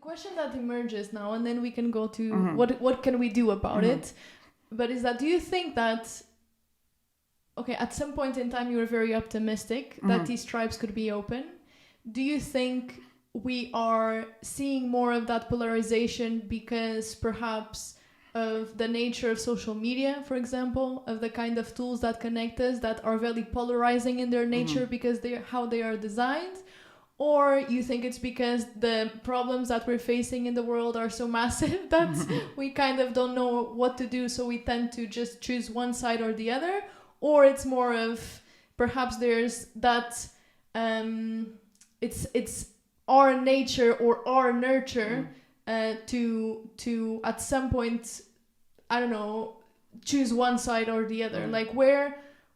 question that emerges now, and then we can go to what can we do about it. But is that, do you think that, okay, at some point in time you were very optimistic that these tribes could be open. Do you think we are seeing more of that polarization because perhaps of the nature of social media, for example, of the kind of tools that connect us that are very polarizing in their nature because how they are designed? Or you think it's because the problems that we're facing in the world are so massive that we kind of don't know what to do, so we tend to just choose one side or the other? Or it's more of perhaps there's that it's our nature or our nurture to at some point, I don't know, choose one side or the other. Like, where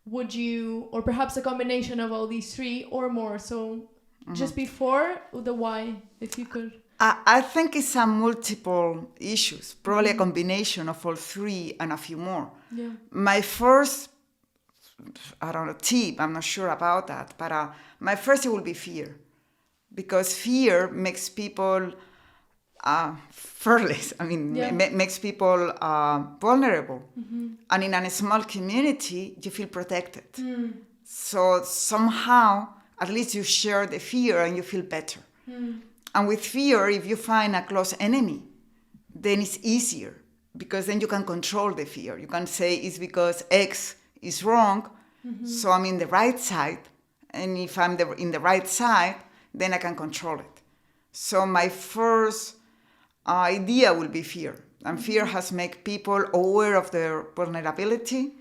would you, or perhaps a combination of all these three or more? So just before the why, if you could. I think it's a multiple issues, probably a combination of all three and a few more. Yeah. My first, I don't know, tip, I'm not sure about that, but my first it will be fear. Because fear makes people fearless. I mean, makes people vulnerable. And in a small community, you feel protected. So somehow, at least you share the fear and you feel better. And with fear, if you find a close enemy, then it's easier because then you can control the fear. You can say it's because X is wrong, so I'm in the right side. And if I'm in the right side, then I can control it. So my first idea will be fear. And fear has made people aware of their vulnerability.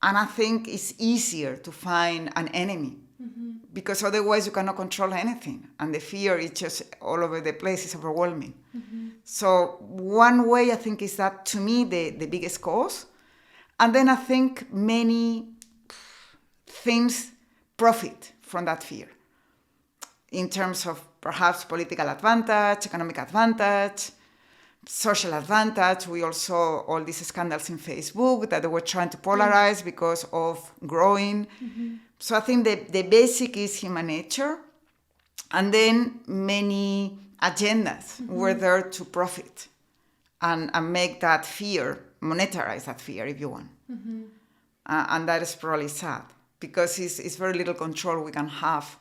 And I think it's easier to find an enemy. Because otherwise you cannot control anything. And the fear is just all over the place, it's overwhelming. So one way I think is that, to me, the biggest cause. And then I think many things profit from that fear. In terms of perhaps political advantage, economic advantage, social advantage. We also saw all these scandals in Facebook that they were trying to polarize because of growing. So I think the basic is human nature. And then many agendas were there to profit and make that fear, monetize that fear, if you want. And that is probably sad because it's very little control we can have.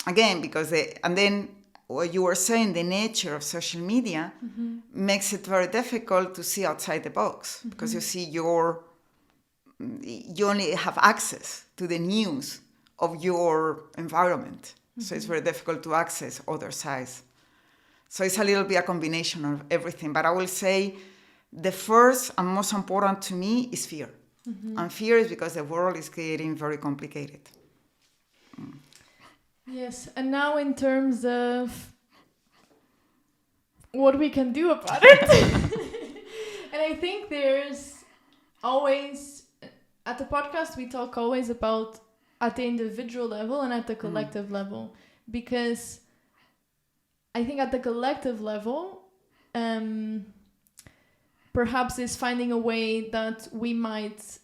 Again, because and then what you were saying, the nature of social media makes it very difficult to see outside the box because you see you only have access to the news of your environment. So it's very difficult to access other sides. So it's a little bit a combination of everything. But I will say the first and most important to me is fear. And fear is because the world is getting very complicated. Yes, and now in terms of what we can do about it. And I think there's always, at the podcast, we talk always about at the individual level and at the collective level. Because I think at the collective level, perhaps is finding a way that we might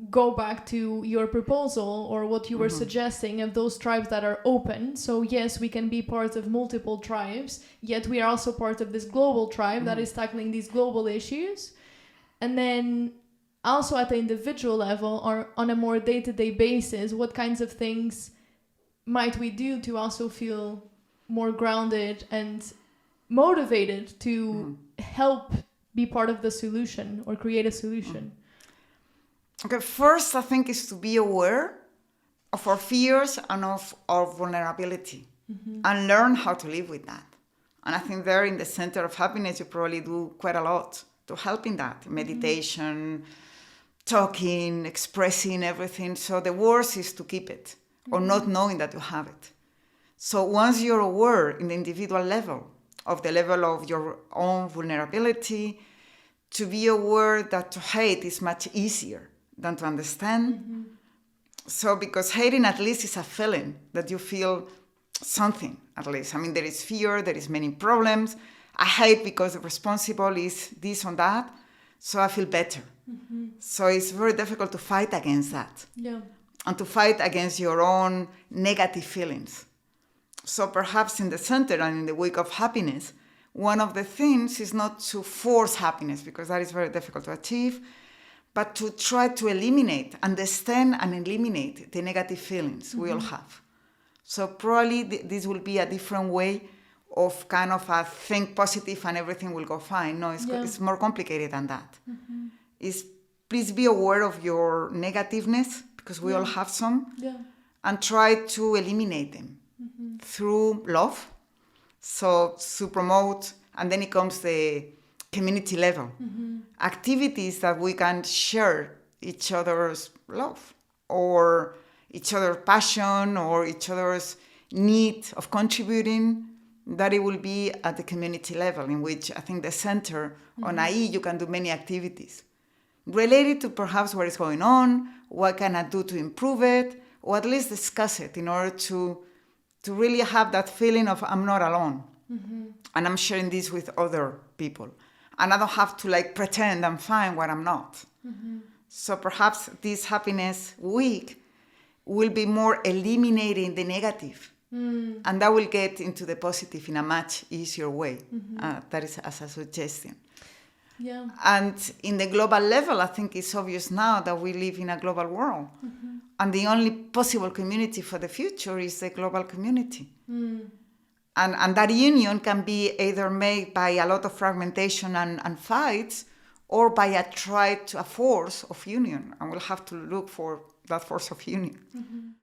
go back to your proposal or what you were suggesting of those tribes that are open. So yes, we can be part of multiple tribes, yet we are also part of this global tribe that is tackling these global issues. And then also at the individual level or on a more day-to-day basis, what kinds of things might we do to also feel more grounded and motivated to help be part of the solution or create a solution? Okay, first I think is to be aware of our fears and of our vulnerability and learn how to live with that. And I think there in the Center of Happiness, you probably do quite a lot to help in that. Meditation, talking, expressing everything. So the worst is to keep it or not knowing that you have it. So once you're aware in the individual level of the level of your own vulnerability, to be aware that to hate is much easier than to understand. So because hating at least is a feeling that you feel something at least. I mean, there is fear, there is many problems. I hate because the responsible is this or that, so I feel better. So it's very difficult to fight against that. Yeah. And to fight against your own negative feelings. So perhaps in the center and in the week of happiness, one of the things is not to force happiness, because that is very difficult to achieve, but to try to understand and eliminate the negative feelings we all have. So probably this will be a different way of kind of a think positive and everything will go fine. No, it's more complicated than that. It's please be aware of your negativeness, because we all have some, and try to eliminate them through love. So to promote, and then it comes the community level. Activities that we can share each other's love or each other's passion or each other's need of contributing, that it will be at the community level, in which I think the center on AI, you can do many activities related to perhaps what is going on, what can I do to improve it, or at least discuss it in order to really have that feeling of I'm not alone. And I'm sharing this with other people. And I don't have to pretend I'm fine when I'm not. So perhaps this happiness week will be more eliminating the negative. And that will get into the positive in a much easier way. That is as a suggestion. Yeah. And in the global level, I think it's obvious now that we live in a global world. And the only possible community for the future is the global community. And that union can be either made by a lot of fragmentation and fights, or by a force of union. And we'll have to look for that force of union.